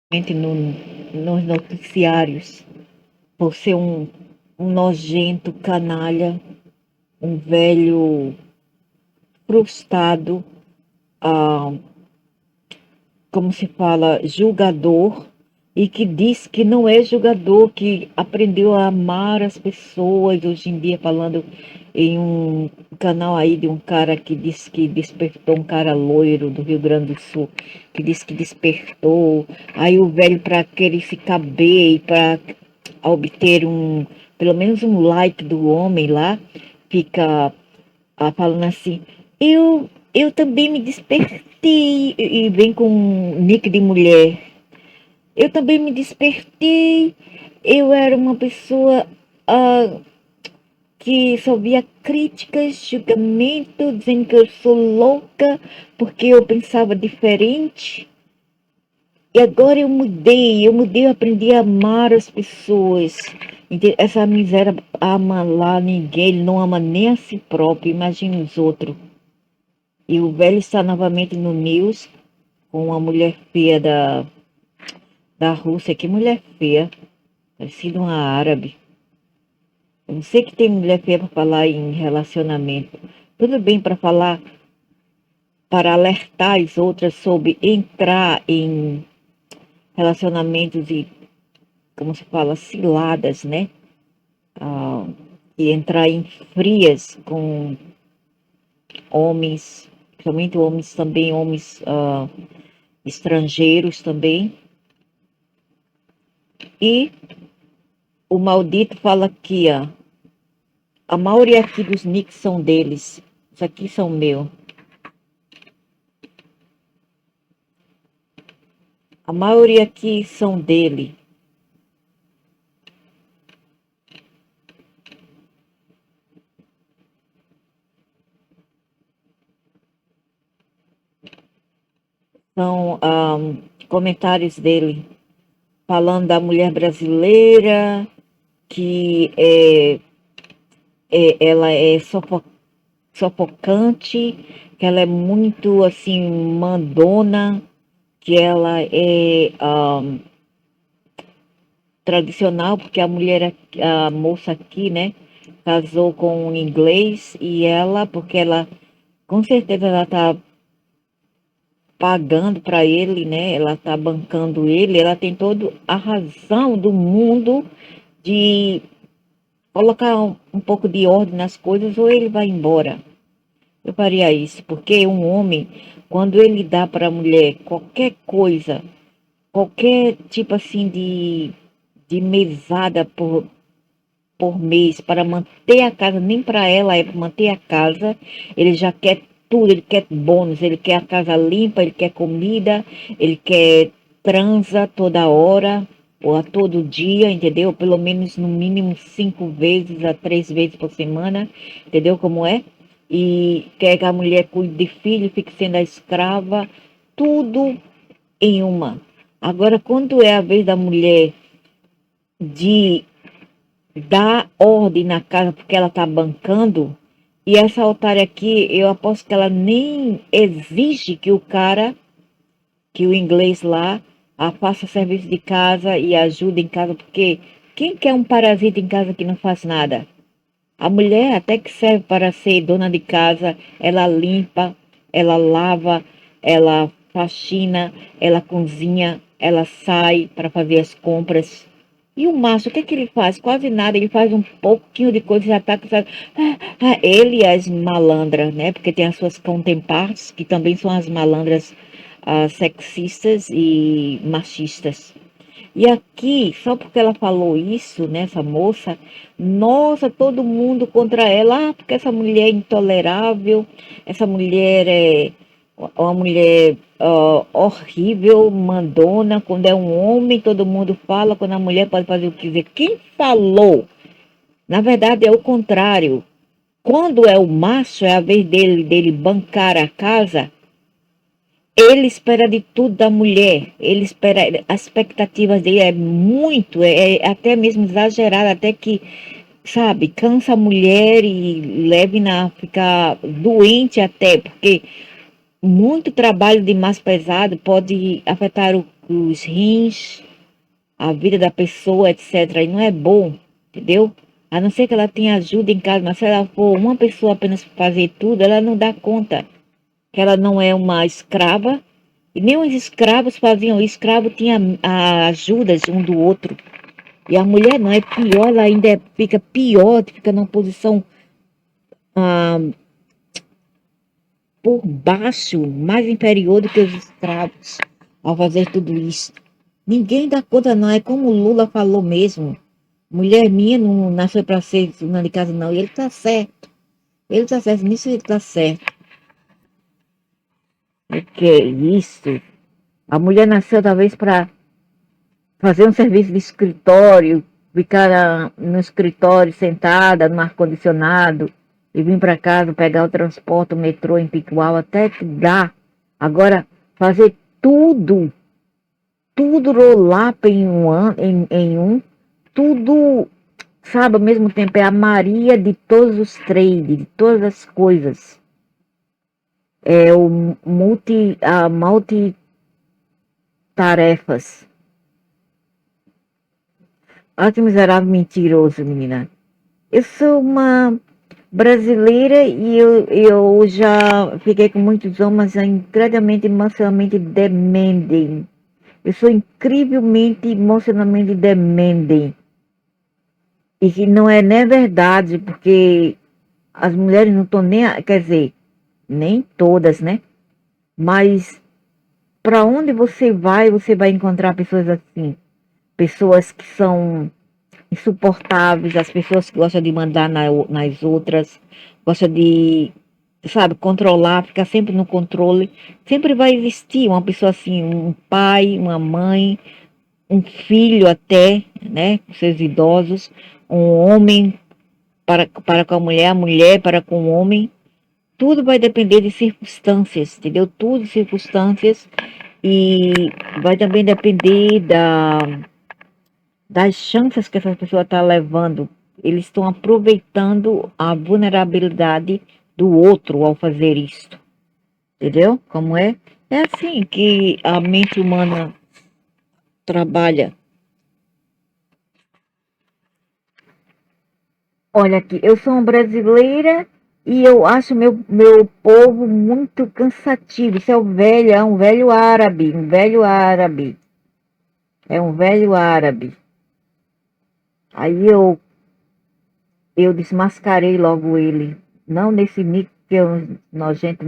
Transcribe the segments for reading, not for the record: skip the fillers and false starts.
nos noticiários por ser um nojento canalha, um velho frustrado, ah, como se fala, julgador, e que diz que não é julgador, que aprendeu a amar as pessoas, hoje em dia falando em um canal aí de um cara que disse que despertou, um cara loiro do Rio Grande do Sul, que disse que despertou, aí o velho para querer ficar bem, para obter pelo menos um like do homem lá, fica falando assim, eu também me despertei, e vem com um nick de mulher. Eu também me despertei, eu era uma pessoa ah, que só via críticas, julgamento, dizendo que eu sou louca porque eu pensava diferente. E agora eu aprendi a amar as pessoas. Essa miséria ama lá ninguém, ele não ama nem a si próprio, imagina os outros. E o velho está novamente no news com uma mulher feia da Rússia. Que mulher feia, parecida uma árabe. Eu não sei que tem mulher feia para falar em relacionamento. Tudo bem para falar, para alertar as outras sobre entrar em relacionamentos e, como se fala, ciladas, né? Ah, e entrar em frias com homens, principalmente homens também, homens estrangeiros também. E o maldito fala aqui, ó. A maioria aqui dos nicks são deles. Isso aqui são meu. A maioria aqui são dele. São comentários dele falando da mulher brasileira, que ela é sufocante, que ela é muito assim mandona, que ela é tradicional, porque a mulher, a moça aqui, né, casou com um inglês e ela, porque ela, com certeza ela tá pagando para ele, né, ela tá bancando ele, ela tem toda a razão do mundo de colocar um pouco de ordem nas coisas ou ele vai embora. Eu faria isso, porque um homem, quando ele dá para a mulher qualquer coisa, qualquer tipo assim de mesada por mês para manter a casa, nem para ela é para manter a casa, ele já quer tudo, ele quer bônus, ele quer a casa limpa, ele quer comida, ele quer transa toda hora ou a todo dia, entendeu? Pelo menos no mínimo 5 vezes a 3 vezes por semana, entendeu como é? E quer que a mulher cuide de filho, fique sendo a escrava, tudo em uma. Agora, quando é a vez da mulher de dar ordem na casa porque ela tá bancando, e essa otária aqui, eu aposto que ela nem exige que o cara, que o inglês lá, faça serviço de casa e ajude em casa, porque quem quer um parasita em casa que não faz nada? A mulher até que serve para ser dona de casa, ela limpa, ela lava, ela faxina, ela cozinha, ela sai para fazer as compras. E o macho, o que é que ele faz? Quase nada, ele faz um pouquinho de coisa e já tá cansado. Ele e as malandras, né? Porque tem as suas counterparts, que também são as malandras sexistas e machistas. E aqui, só porque ela falou isso, né, essa moça, nossa, todo mundo contra ela, porque essa mulher é intolerável, essa mulher é uma mulher horrível, mandona, quando é um homem todo mundo fala, quando a mulher pode fazer o que quiser. Quem falou? Na verdade é o contrário. Quando é o macho, é a vez dele bancar a casa, ele espera de tudo da mulher, ele espera, as expectativas dele é muito, é até mesmo exagerada, até que, sabe, cansa a mulher e leve a ficar doente até, porque muito trabalho de mais pesado pode afetar os rins, a vida da pessoa, etc. E não é bom, entendeu? A não ser que ela tenha ajuda em casa, mas se ela for uma pessoa apenas para fazer tudo, ela não dá conta. Que ela não é uma escrava. E nem os escravos faziam. O escravo tinha ajudas um do outro. E a mulher não é pior, ela ainda fica pior, fica numa posição ah, por baixo, mais inferior do que os escravos ao fazer tudo isso. Ninguém dá conta, não. É como o Lula falou mesmo. Mulher minha não nasceu para ser dona de casa, não. E ele tá certo. Ele tá certo, nisso ele tá certo. O que é isso? A mulher nasceu talvez para fazer um serviço de escritório, ficar no escritório sentada, no ar-condicionado, e vir para casa pegar o transporte, o metrô em Picual, até que dá. Agora, fazer tudo rolar em um ano, tudo, sabe, ao mesmo tempo, é a Maria de todos os trades, de todas as coisas. É o multitarefas. Olha que miserável mentiroso, menina. Eu sou uma brasileira e eu já fiquei com muitos homens incrediblemente emocionalmente dependem. Eu sou incrivelmente emocionalmente dependente. E que não é nem verdade, porque as mulheres não estão nem, quer dizer, nem todas, né? Mas para onde você vai encontrar pessoas assim. Pessoas que são insuportáveis, as pessoas que gostam de mandar nas outras, gostam de, sabe, controlar, ficar sempre no controle. Sempre vai existir uma pessoa assim, um pai, uma mãe, um filho até, né, com seus idosos, um homem para com a mulher para com o homem. Tudo vai depender de circunstâncias, entendeu? Tudo de circunstâncias e vai também depender das chances que essa pessoa está levando. Eles estão aproveitando a vulnerabilidade do outro ao fazer isso. Entendeu? Como é? É assim que a mente humana trabalha. Olha aqui, eu sou uma brasileira e eu acho meu povo muito cansativo. Isso é é um velho árabe, um velho árabe. É um velho árabe. Aí eu desmascarei logo ele. Não nesse nick que eu, nojento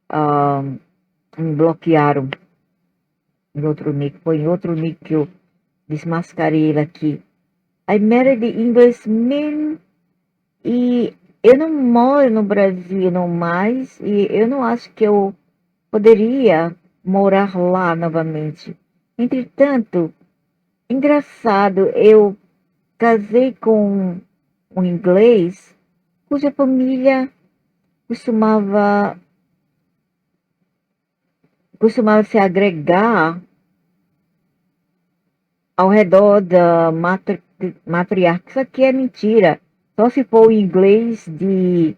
ah, me bloquearam em outro nick. Foi em outro nick que eu desmascarei ele aqui. I married the Englishman e eu não moro no Brasil não mais e eu não acho que eu poderia morar lá novamente. Entretanto, engraçado, eu casei com um inglês cuja família costumava costumava se agregar ao redor da matriarca. Isso aqui é mentira. Só se for o inglês de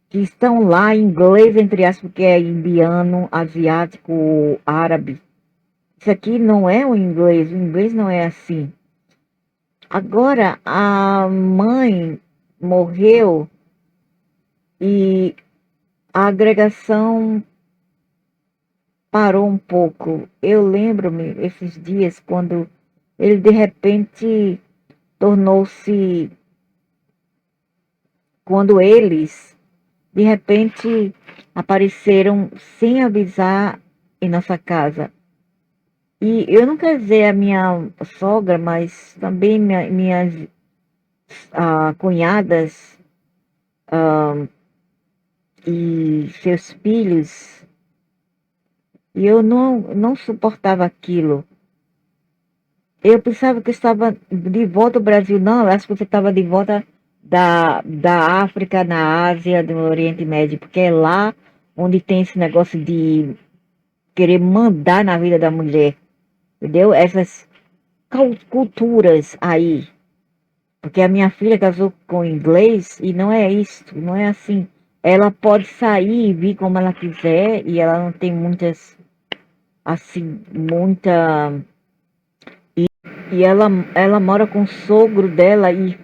que estão lá, inglês entre aspas, porque é indiano, asiático, árabe. Isso aqui não é o inglês não é assim. Agora a mãe morreu e a agregação parou um pouco. Eu lembro-me esses dias quando ele de repente tornou-se, quando eles de repente apareceram sem avisar em nossa casa. E eu não casei a minha sogra, mas também minhas cunhadas e seus filhos. E eu não suportava aquilo. Eu pensava que eu estava de volta ao Brasil. Não, eu acho que você estava de volta da África, na Ásia, do Oriente Médio, porque é lá onde tem esse negócio de querer mandar na vida da mulher, entendeu? Essas culturas aí. Porque a minha filha casou com inglês e não é isso, não é assim. ela pode sair e vir como ela quiser e ela não tem muitas, assim, muita. E ela mora com o sogro dela e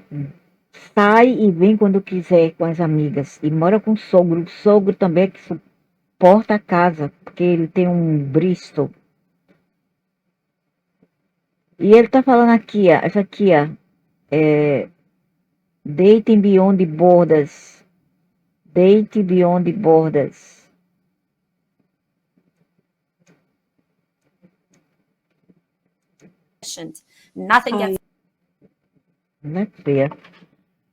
sai e vem quando quiser com as amigas. E mora com o sogro. O sogro também é que suporta a casa, porque ele tem um Bristol. E ele tá falando aqui, ó, essa aqui, ó, é, Dating Beyond Borders. Date Beyond Borders. Nothing gets. Não é feia.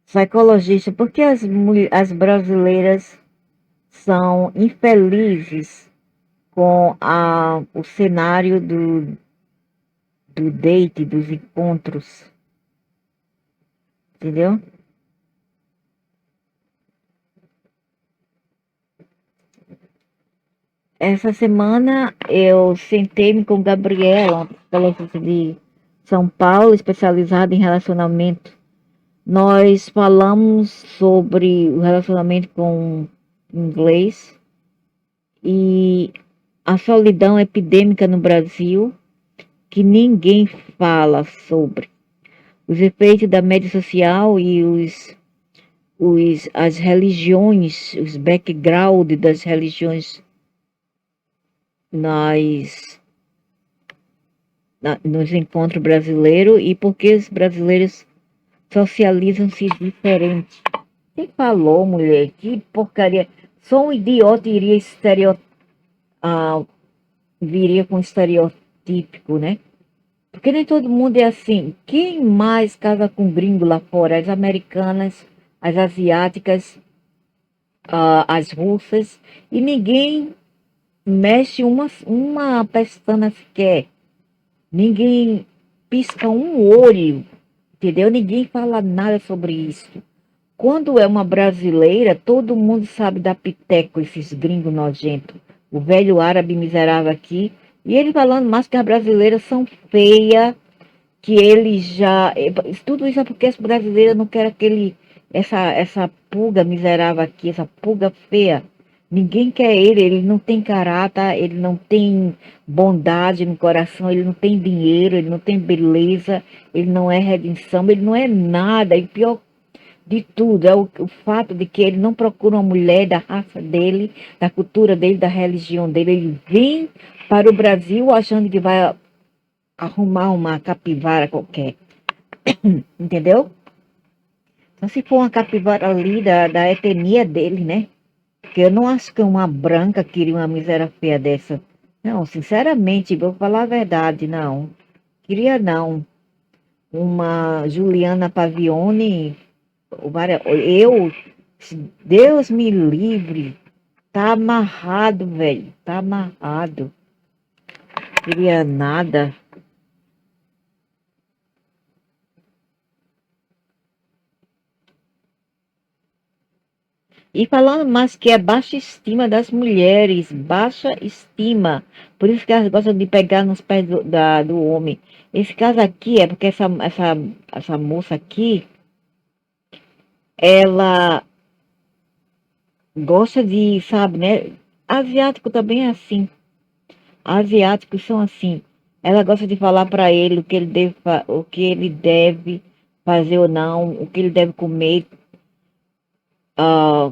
Psicologista, por que as brasileiras são infelizes com o cenário do date, dos encontros? Entendeu? Essa semana eu sentei-me com Gabriela, psicologista de São Paulo, especializada em relacionamento. Nós falamos sobre o relacionamento com inglês e a solidão epidêmica no Brasil, que ninguém fala sobre. Os efeitos da mídia social e as religiões, os background das religiões nos encontros brasileiros e porque os brasileiros socializam-se diferente. Quem falou, mulher? Que porcaria. Só um idiota viria com estereotípico, né? Porque nem todo mundo é assim. Quem mais casa com gringo lá fora? As americanas, as asiáticas, as russas. E ninguém mexe uma pestana sequer. Ninguém pisca um olho, entendeu? Ninguém fala nada sobre isso. Quando é uma brasileira, todo mundo sabe dar piteco, esses gringos nojentos. O velho árabe miserável aqui. E ele falando mais que as brasileiras são feias, que ele já. Tudo isso é porque as brasileiras não querem essa pulga miserável aqui, essa pulga feia. Ninguém quer ele não tem caráter, ele não tem bondade no coração, ele não tem dinheiro, ele não tem beleza, ele não é redenção, ele não é nada. E pior de tudo é o fato de que ele não procura uma mulher da raça dele, da cultura dele, da religião dele. Ele vem para o Brasil achando que vai arrumar uma capivara qualquer, entendeu? Então, se for uma capivara ali da etnia dele, né? Porque eu não acho que uma branca queria uma miséria feia dessa. Não, sinceramente, vou falar a verdade, não. Queria não. Uma Juliana Pavione, eu, se Deus me livre, tá amarrado, velho, tá amarrado. Queria nada. E falando mais que é baixa estima das mulheres, baixa estima. Por isso que elas gostam de pegar nos pés do homem. Esse caso aqui é porque essa moça aqui, ela gosta de, sabe, né? Asiático também é assim. Asiáticos são assim. Ela gosta de falar para ele o que ele deve fazer ou não, o que ele deve comer.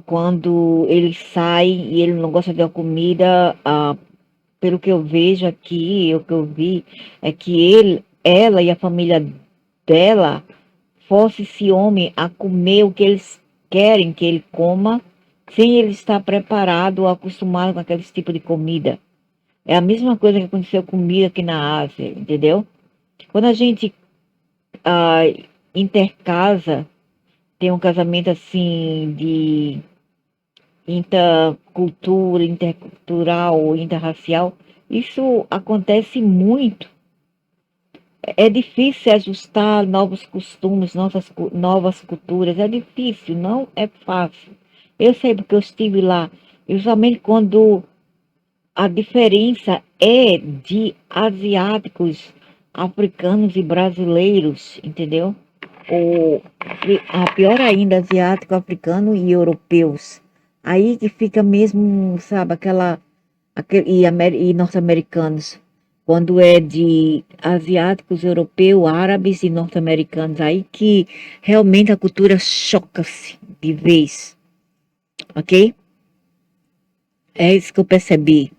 Quando ele sai e ele não gosta da comida, pelo que eu vejo aqui, o que eu vi, é que ela e a família dela força esse homem a comer o que eles querem que ele coma, sem ele estar preparado ou acostumado com aquele tipo de comida. É a mesma coisa que aconteceu comigo aqui na Ásia, entendeu? Quando a gente ah, intercasa, tem um casamento assim de intercultural, interracial, isso acontece muito. É difícil ajustar novos costumes, novas culturas. É difícil, não é fácil. Eu sei porque eu estive lá. Justamente quando a diferença é de asiáticos, africanos e brasileiros, entendeu? Ou pior ainda, asiático, africano e europeus. Aí que fica mesmo, sabe, e norte-americanos. Quando é de asiáticos, europeus, árabes e norte-americanos, aí que realmente a cultura choca-se de vez, ok? É isso que eu percebi.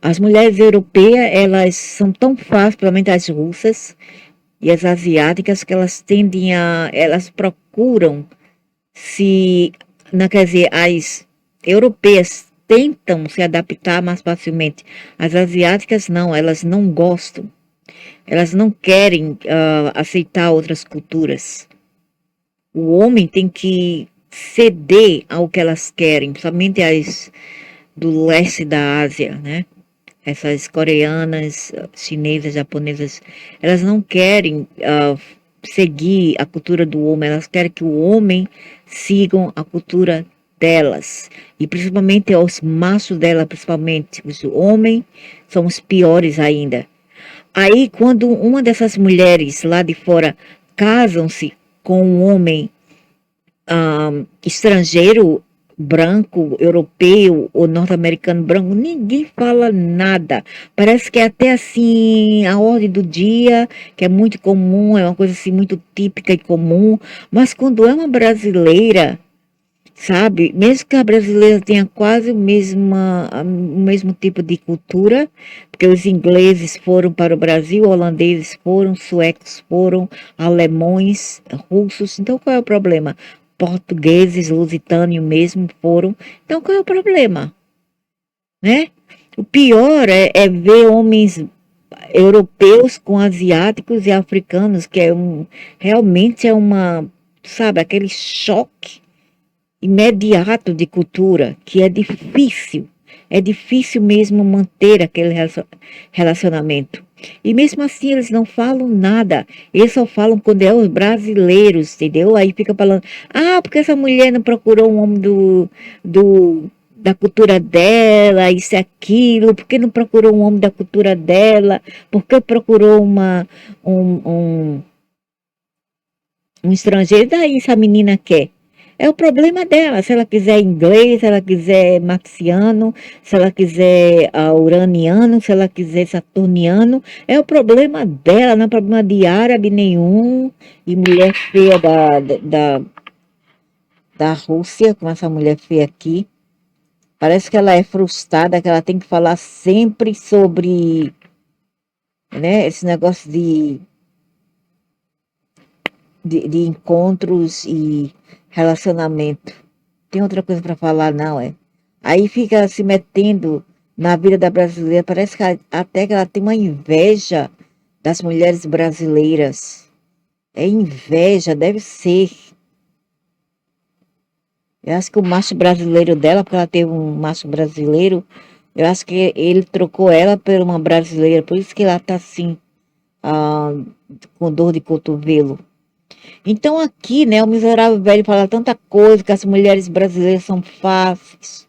As mulheres europeias, elas são tão fáceis, principalmente as russas e as asiáticas, que elas procuram se, não quer dizer, as europeias tentam se adaptar mais facilmente. As asiáticas não, elas não gostam. Elas não querem aceitar outras culturas. O homem tem que ceder ao que elas querem, principalmente as do leste da Ásia, né? Essas coreanas, chinesas, japonesas, elas não querem seguir a cultura do homem, elas querem que o homem sigam a cultura delas. E principalmente os machos dela, principalmente os homens, são os piores ainda. Aí, quando uma dessas mulheres lá de fora casam-se com um homem estrangeiro, branco, europeu ou norte-americano branco, ninguém fala nada. Parece que é até assim a ordem do dia, que é muito comum, é uma coisa assim muito típica e comum. Mas quando é uma brasileira, sabe? Mesmo que a brasileira tenha quase o mesmo tipo de cultura, porque os ingleses foram para o Brasil, holandeses foram, suecos foram, alemães, russos. Então qual é o problema? Portugueses, lusitânios mesmo foram. Então qual é o problema? Né? O pior é ver homens europeus com asiáticos e africanos, que realmente é uma, sabe, aquele choque imediato de cultura, que é difícil mesmo manter aquele relacionamento. E mesmo assim eles não falam nada, eles só falam quando é os brasileiros, entendeu? Aí fica falando, porque essa mulher não procurou um homem da cultura dela, isso e aquilo, por que não procurou um homem da cultura dela, por que procurou um, um, um estrangeiro, daí essa menina quer. É o problema dela. Se ela quiser inglês, se ela quiser marciano, se ela quiser uraniano, se ela quiser saturniano, é o problema dela, não é problema de árabe nenhum. E mulher feia da Rússia, como essa mulher feia aqui. Parece que ela é frustrada, que ela tem que falar sempre sobre, né, esse negócio de encontros e relacionamento. Tem outra coisa para falar, não, é? Aí fica se metendo na vida da brasileira, parece que até que ela tem uma inveja das mulheres brasileiras. É inveja, deve ser. Eu acho que o macho brasileiro dela, porque ela teve um macho brasileiro, eu acho que ele trocou ela por uma brasileira, por isso que ela tá assim, ah, com dor de cotovelo. Então aqui, né, o miserável velho fala tanta coisa, que as mulheres brasileiras são fáceis,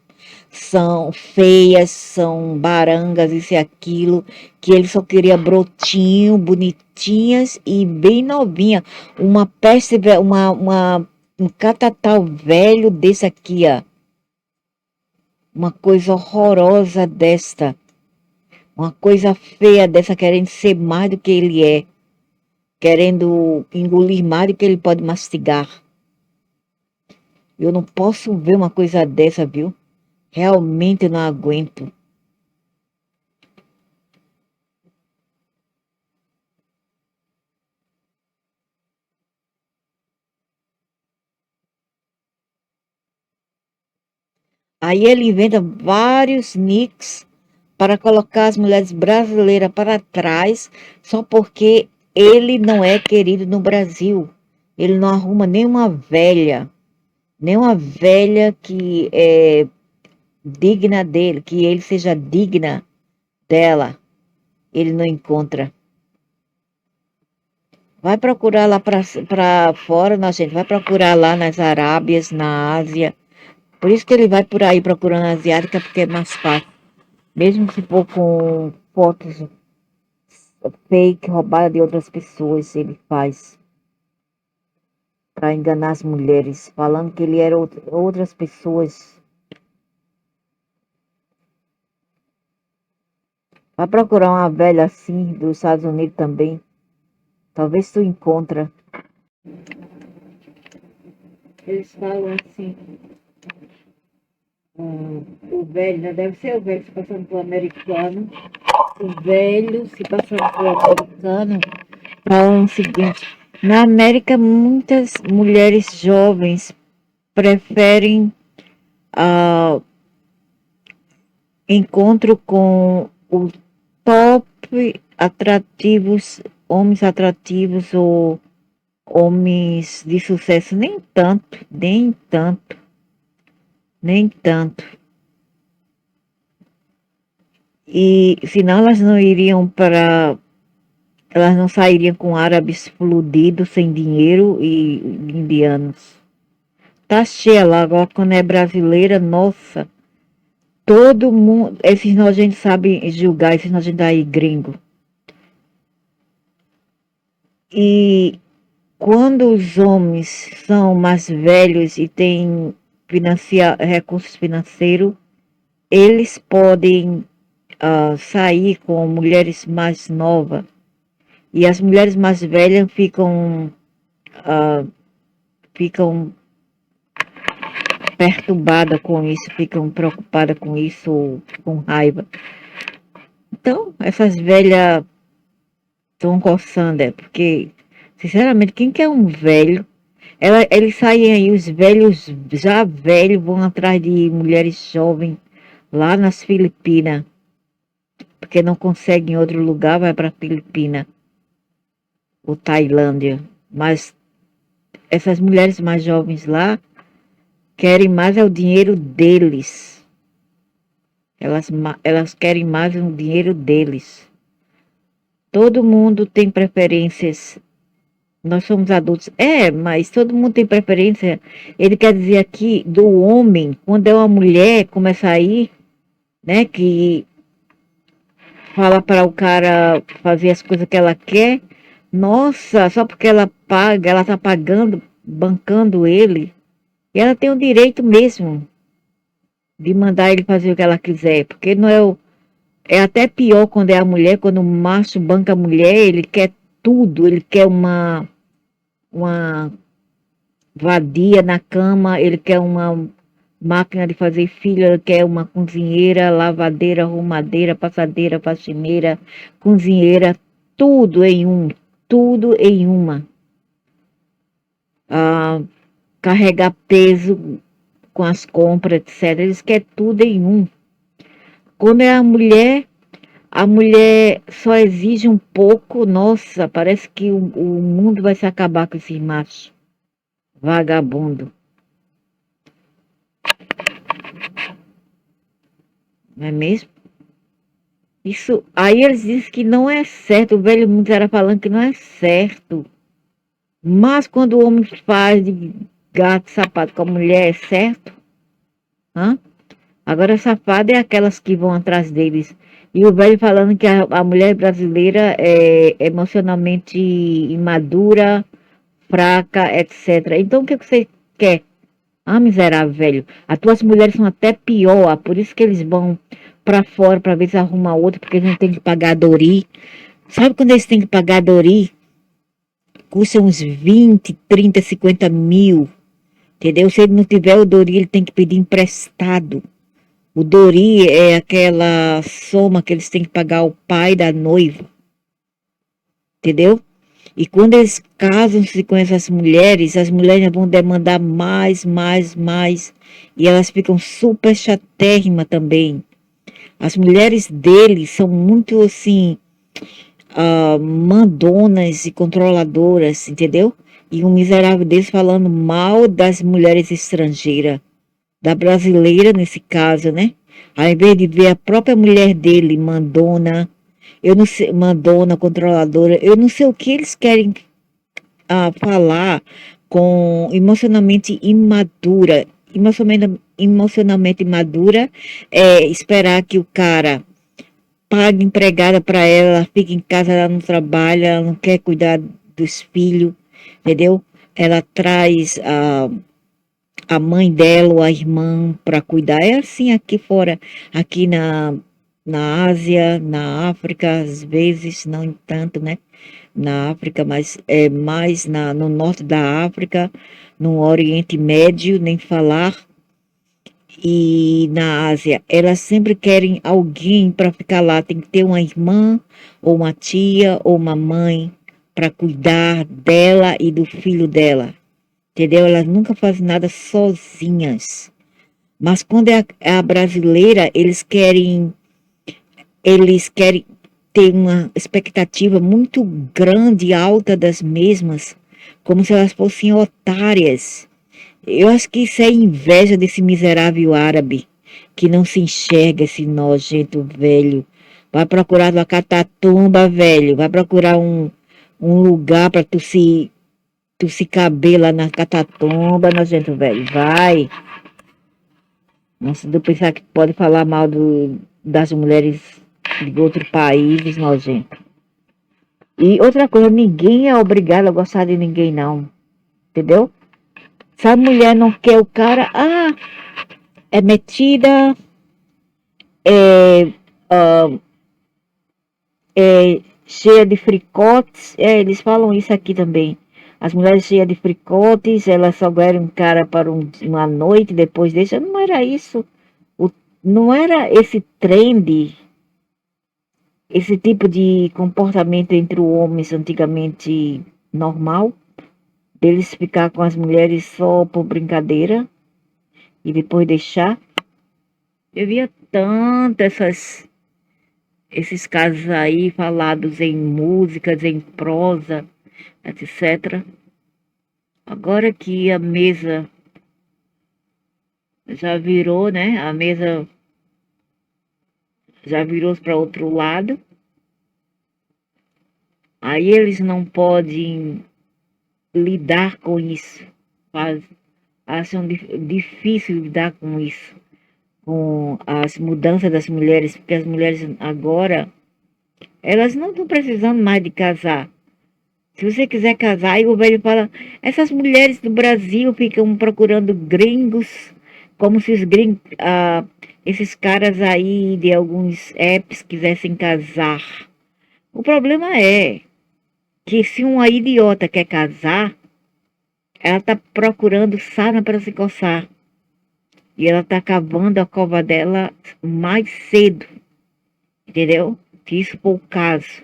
são feias, são barangas, isso e aquilo, que ele só queria brotinho, bonitinhas e bem novinha. Uma peste, um catatal velho desse aqui, ó. Uma coisa horrorosa desta. Uma coisa feia dessa, querendo ser mais do que ele é. Querendo engolir mais do que ele pode mastigar. Eu não posso ver uma coisa dessa, viu? Realmente não aguento. Aí ele inventa vários nicks para colocar as mulheres brasileiras para trás, só porque ele não é querido no Brasil. Ele não arruma nenhuma velha que é digna dele, que ele seja digna dela. Ele não encontra. Vai procurar lá para fora, não, gente. Vai procurar lá nas Arábias, na Ásia. Por isso que ele vai por aí procurando asiática, porque é mais fácil. Mesmo se for com fotos fake, roubada de outras pessoas, ele faz para enganar as mulheres, falando que ele era outras pessoas. Vai procurar uma velha assim dos Estados Unidos também. Talvez tu encontra. Eles falam assim, o velho, né? Deve ser o velho se passando por americano. O velho se passando por americano. Falam o seguinte, na América muitas mulheres jovens preferem encontro com o top atrativos, homens atrativos ou homens de sucesso, nem tanto, nem tanto, nem tanto. E senão elas não sairiam com árabes fludidos, sem dinheiro e indianos. Tá cheia lá, agora quando é brasileira, nossa, todo mundo, esses nojentos sabem julgar, esses nojentos aí gringo. E quando os homens são mais velhos e têm recursos financeiros, eles podem sair com mulheres mais novas. E as mulheres mais velhas ficam perturbadas com isso, ficam preocupadas com isso, com raiva. Então, essas velhas estão coçando, porque, sinceramente, quem quer um velho? Eles saem aí, os velhos, já velhos, vão atrás de mulheres jovens lá nas Filipinas, porque não conseguem em outro lugar, vai para a Filipina ou Tailândia. Mas essas mulheres mais jovens lá querem mais é o dinheiro deles. Elas querem mais o dinheiro deles. Todo mundo tem preferências. Nós somos adultos. Mas todo mundo tem preferência. Ele quer dizer aqui do homem, quando é uma mulher, começa a ir, né? Que fala para o cara fazer as coisas que ela quer. Nossa, só porque ela paga, ela tá pagando, bancando ele. E ela tem o direito mesmo de mandar ele fazer o que ela quiser. Porque não é o. É até pior quando é a mulher, quando o macho banca a mulher, ele quer tudo, ele quer uma vadia na cama, ele quer uma máquina de fazer filho, ele quer uma cozinheira, lavadeira, arrumadeira, passadeira, faxineira, cozinheira, tudo em um, tudo em uma. Carregar peso com as compras, etc. Eles querem tudo em um. Quando é a mulher só exige um pouco, nossa, parece que o mundo vai se acabar com esses machos. Vagabundo, não é mesmo? Isso, aí eles dizem que não é certo, o velho mundo era falando que não é certo. Mas quando o homem faz de gato sapato com a mulher, é certo? Hã? Agora safada é aquelas que vão atrás deles. E o velho falando que a mulher brasileira é emocionalmente imadura, fraca, etc. Então o que você quer? Ah, miserável, velho. As tuas mulheres são até pior, por isso que eles vão pra fora pra ver se arruma outra, porque eles não têm que pagar Dori. Sabe quando eles têm que pagar Dori? Custa uns 20, 30, 50 mil. Entendeu? Se ele não tiver o Dori, ele tem que pedir emprestado. O Dori é aquela soma que eles têm que pagar ao pai da noiva. Entendeu? E quando eles casam-se com essas mulheres, as mulheres vão demandar mais, mais, mais. E elas ficam super chatérrimas também. As mulheres deles são muito assim, mandonas e controladoras, entendeu? E um miserável deles falando mal das mulheres estrangeiras, da brasileira nesse caso, né? Ao invés de ver a própria mulher dele, mandona, eu não sei, mandona, controladora, eu não sei o que eles querem falar com emocionalmente imadura. Emocionalmente imadura é esperar que o cara pague empregada para ela, ela fica em casa, ela não trabalha, ela não quer cuidar dos filhos, entendeu? Ela traz a mãe dela ou a irmã para cuidar. É assim aqui fora, aqui na Ásia, na África, às vezes, não tanto, né? Na África, mas é mais no norte da África, no Oriente Médio, nem falar, e na Ásia. Elas sempre querem alguém para ficar lá. Tem que ter uma irmã, ou uma tia, ou uma mãe para cuidar dela e do filho dela. Entendeu? Elas nunca fazem nada sozinhas. Mas quando é a brasileira, eles querem ter uma expectativa muito grande e alta das mesmas, como se elas fossem otárias. Eu acho que isso é inveja desse miserável árabe, que não se enxerga, esse nojento velho. Vai procurar uma catatumba, velho. Vai procurar um lugar para tu se caber lá na catatumba, nojento velho. Vai. Nossa, de pensar que pode falar mal das mulheres de outros países, nojento. E outra coisa, ninguém é obrigado a gostar de ninguém, não. Entendeu? Se a mulher não quer o cara, é metida, é, é cheia de fricotes. É, eles falam isso aqui também. As mulheres cheias de fricotes, elas só querem um cara para uma noite, depois deixa. Não era isso. O, não era esse trend, esse tipo de comportamento entre os homens antigamente normal, deles ficar com as mulheres só por brincadeira e depois deixar. Eu via tanto esses casos aí falados em músicas, em prosa, etc. Agora que a mesa já virou, né? A mesa já virou para outro lado. Aí eles não podem lidar com isso. Acham difícil lidar com isso, com as mudanças das mulheres, porque as mulheres agora, elas não estão precisando mais de casar. Se você quiser casar, aí o velho fala, essas mulheres do Brasil ficam procurando gringos, como se esses caras aí de alguns apps quisessem casar. O problema é que se uma idiota quer casar, ela está procurando sarna para se coçar. E ela está cavando a cova dela mais cedo, entendeu? Se isso for o caso.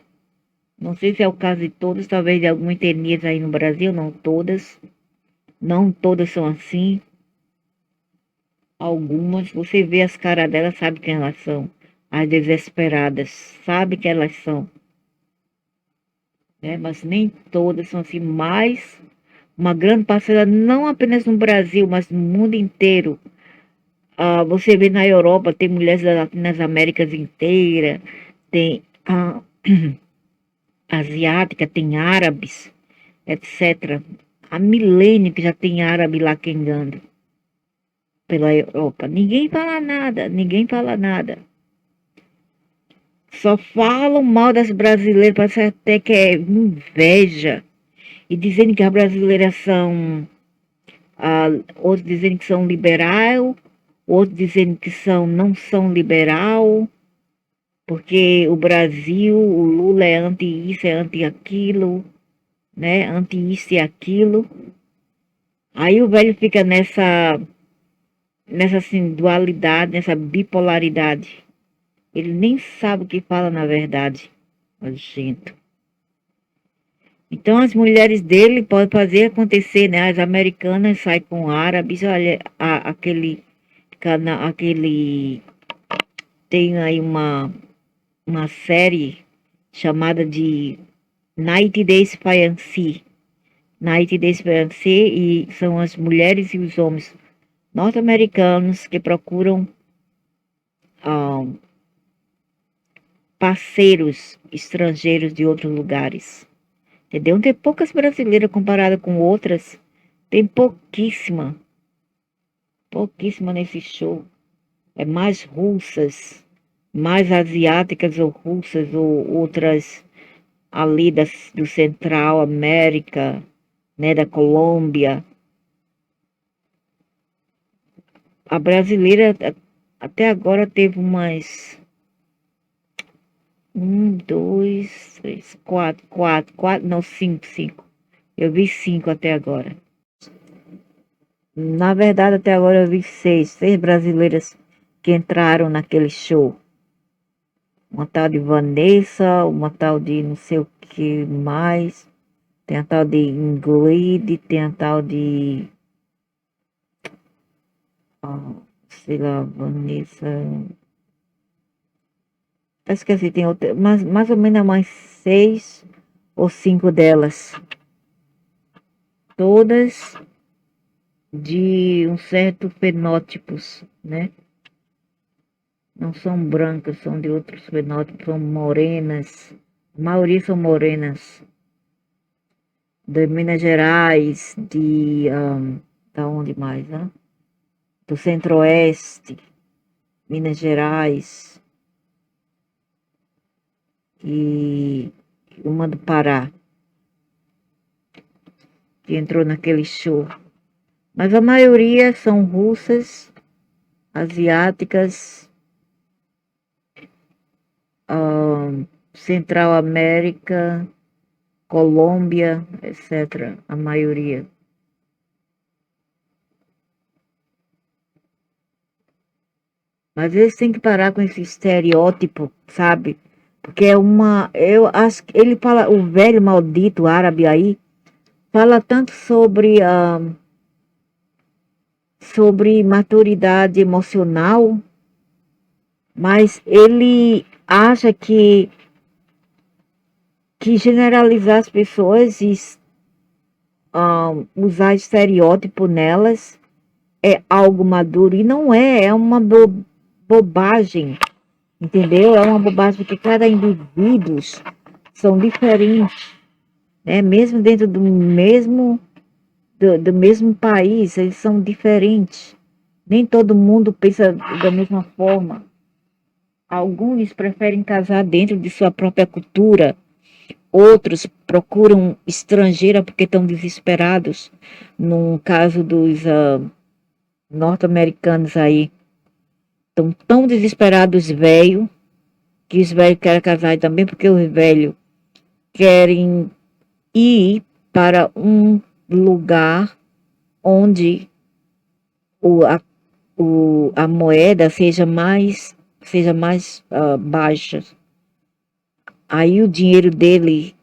Não sei se é o caso de todas, talvez de algumas etnias aí no Brasil, não todas. Não todas são assim. Algumas, você vê as caras delas, sabe quem elas são. As desesperadas, sabe que elas são. Né? Mas nem todas são assim, mas uma grande parcela, não apenas no Brasil, mas no mundo inteiro. Você vê na Europa, tem mulheres nas Américas inteiras, tem asiática, tem árabes, etc. Há milênio que já tem árabe lá quengando pela Europa. Ninguém fala nada, ninguém fala nada. Só falam mal das brasileiras, parece até que é inveja. E dizendo que as brasileiras são. Outros dizendo que são liberal, outros dizendo que não são liberal, porque o Brasil, o Lula é anti isso, é anti aquilo, né? Anti isso e aquilo. Aí o velho fica nessa assim, dualidade, nessa bipolaridade. Ele nem sabe o que fala na verdade. Nojento. Então as mulheres dele podem fazer acontecer, né? As americanas saem com árabes, olha, aquele tem aí uma série chamada de 90 Days Fiancé. 90 Days Fiancé, e são as mulheres e os homens norte-americanos que procuram ah, parceiros estrangeiros de outros lugares. Entendeu? Tem poucas brasileiras comparadas com outras. Tem pouquíssima. Pouquíssima nesse show. É mais russas, mais asiáticas ou russas ou outras ali do Central América, né, da Colômbia. A brasileira até agora teve Um, dois, três, quatro, não, cinco. Eu vi cinco até agora. Na verdade, até agora eu vi seis brasileiras que entraram naquele show. Uma tal de Vanessa, uma tal de não sei o que mais. Tem a tal de Ingrid, tem a tal de, ah, sei lá, Vanessa. Eu esqueci, tem outra, mais ou menos mais seis ou cinco delas. Todas de um certo fenótipos, né? Não são brancas, são de outros fenótipos, são morenas. A maioria são morenas. De Minas Gerais, da onde mais, né? Do Centro-Oeste, Minas Gerais e uma do Pará, que entrou naquele show. Mas a maioria são russas, asiáticas, Central América, Colômbia, etc. A maioria. Mas eles têm que parar com esse estereótipo, sabe? Porque é uma. Eu acho que ele fala, o velho maldito árabe aí, fala tanto sobre maturidade emocional, mas ele acha que generalizar as pessoas e usar estereótipo nelas é algo maduro. E não é, é uma bobagem, entendeu? É uma bobagem porque cada indivíduo são diferentes, né? Mesmo dentro do mesmo país, eles são diferentes. Nem todo mundo pensa da mesma forma. Alguns preferem casar dentro de sua própria cultura, outros procuram estrangeira porque estão desesperados. No caso dos norte-americanos aí, estão tão desesperados, velho, que os velhos querem casar também porque os velhos querem ir para um lugar onde o, a, a moeda seja mais baixa. Aí o dinheiro dele,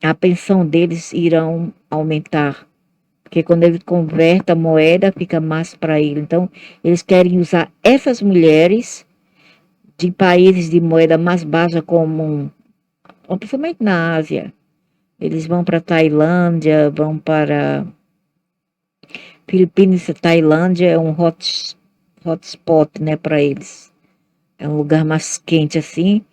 a pensão deles irão aumentar. Porque quando ele converte a moeda, fica mais para ele. Então, eles querem usar essas mulheres de países de moeda mais baixa, como principalmente na Ásia. Eles vão para Tailândia, vão para Filipinas e Tailândia, é um hotspot, né, para eles. É um lugar mais quente assim.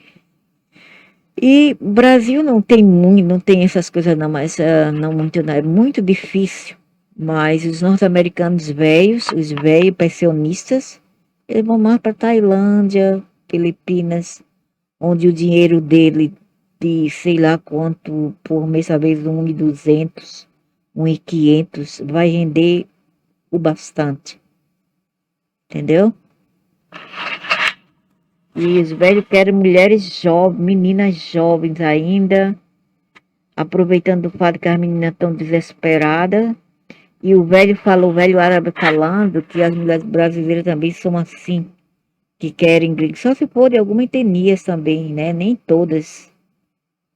E Brasil não tem muito, não tem essas coisas não, mas não muito, não, é muito difícil. Mas os norte-americanos velhos, os velhos pensionistas, eles vão mais para Tailândia, Filipinas, onde o dinheiro dele de sei lá quanto por mês, talvez 1.200, 1.500, vai render o bastante, entendeu? E os velhos querem mulheres jovens, meninas jovens ainda, aproveitando o fato que as meninas estão desesperadas. E o velho árabe falando que as mulheres brasileiras também são assim, que querem gringo. Só se for de alguma etnias também, né? Nem todas.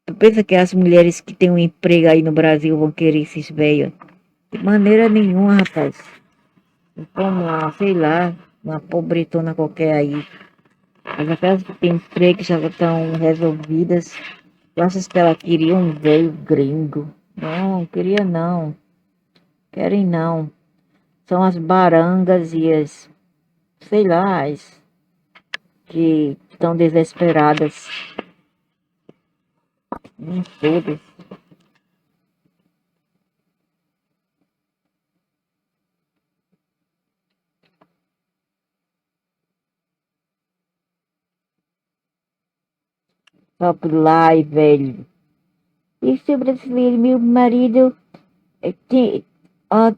Tu pensa que as mulheres que têm um emprego aí no Brasil vão querer esses velhos? De maneira nenhuma, rapaz. Como, sei lá, uma pobretona qualquer aí. Mas aquelas que têm emprego já estão resolvidas. Tu achas que ela queria um velho gringo? Não, queria não. Querem não. São as barangas e as, sei lá, as que estão desesperadas. Todas. Só por lá e velho. E se o brasileiro, meu marido,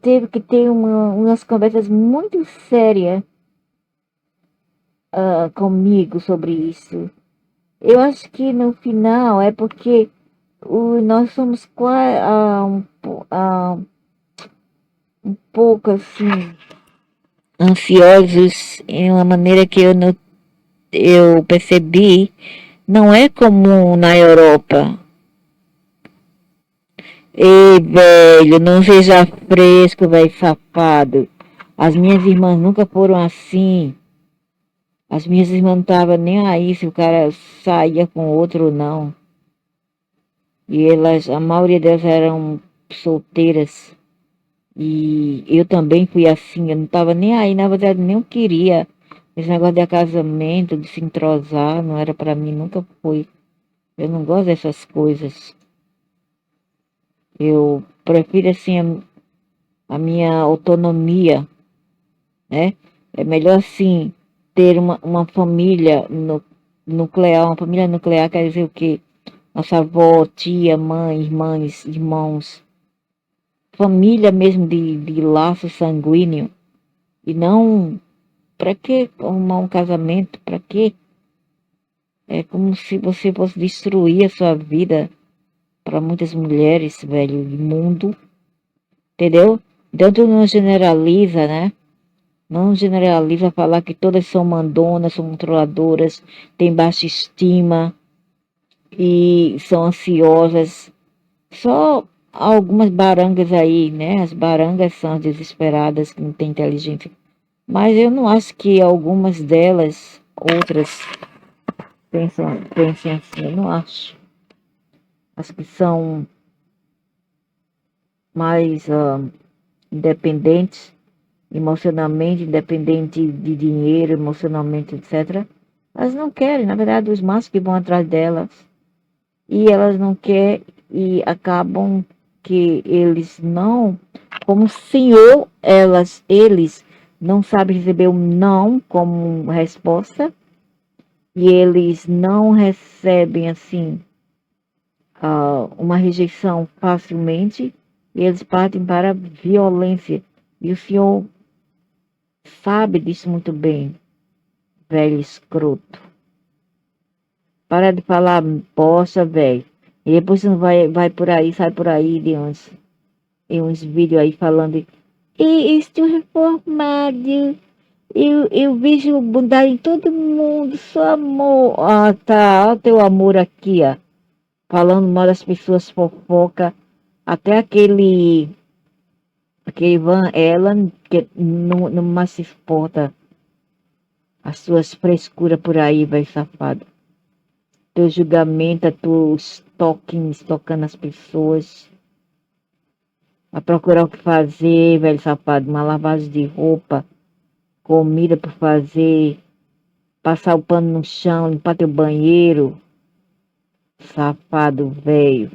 teve que ter umas conversas muito sérias comigo sobre isso. Eu acho que no final é porque nós somos quase um pouco assim ansiosos em uma maneira que eu percebi, não é comum na Europa. Ei, velho, não seja fresco, velho safado. As minhas irmãs nunca foram assim. As minhas irmãs não estavam nem aí se o cara saía com outro ou não. E elas, a maioria delas eram solteiras. E eu também fui assim, eu não estava nem aí, na verdade nem eu queria. Esse negócio de casamento, de se entrosar, não era para mim, nunca foi. Eu não gosto dessas coisas. Eu prefiro assim a minha autonomia, né? É melhor assim ter uma família nuclear, uma família nuclear quer dizer o quê? Nossa avó, tia, mãe, irmãs, irmãos, família mesmo de laço sanguíneo. E não, para que arrumar um casamento? Para quê? É como se você fosse destruir a sua vida para muitas mulheres, velho, do mundo, entendeu? Então tu não generaliza, né? Não generaliza falar que todas são mandonas, são controladoras, têm baixa estima e são ansiosas. Só algumas barangas aí, né? As barangas são as desesperadas, que não têm inteligência. Mas eu não acho que algumas delas, outras, pensem assim. Eu não acho. As que são mais independentes, emocionalmente, independente de dinheiro, emocionalmente, etc. Elas não querem, na verdade, os machos que vão atrás delas. E elas não querem e acabam que eles não, como senhor, eles não sabem receber um não como resposta e eles não recebem assim uma rejeição facilmente e eles partem para a violência. E o senhor sabe disso muito bem, velho escroto. Para de falar, poxa, velho. E depois você não vai por aí, sai por aí de uns vídeos aí falando. E estou reformado. Eu vejo bondade em todo mundo, só amor. Ah, tá. Olha o teu amor aqui, ó. Falando mal das pessoas fofoca. Até aquele Van Ellen, que não mais se exporta as suas frescuras por aí, vai safado. Teu julgamento, tu estocando as pessoas. A procurar o que fazer, velho safado. Uma lavagem de roupa, comida para fazer, passar o pano no chão, limpar teu banheiro. Safado, velho.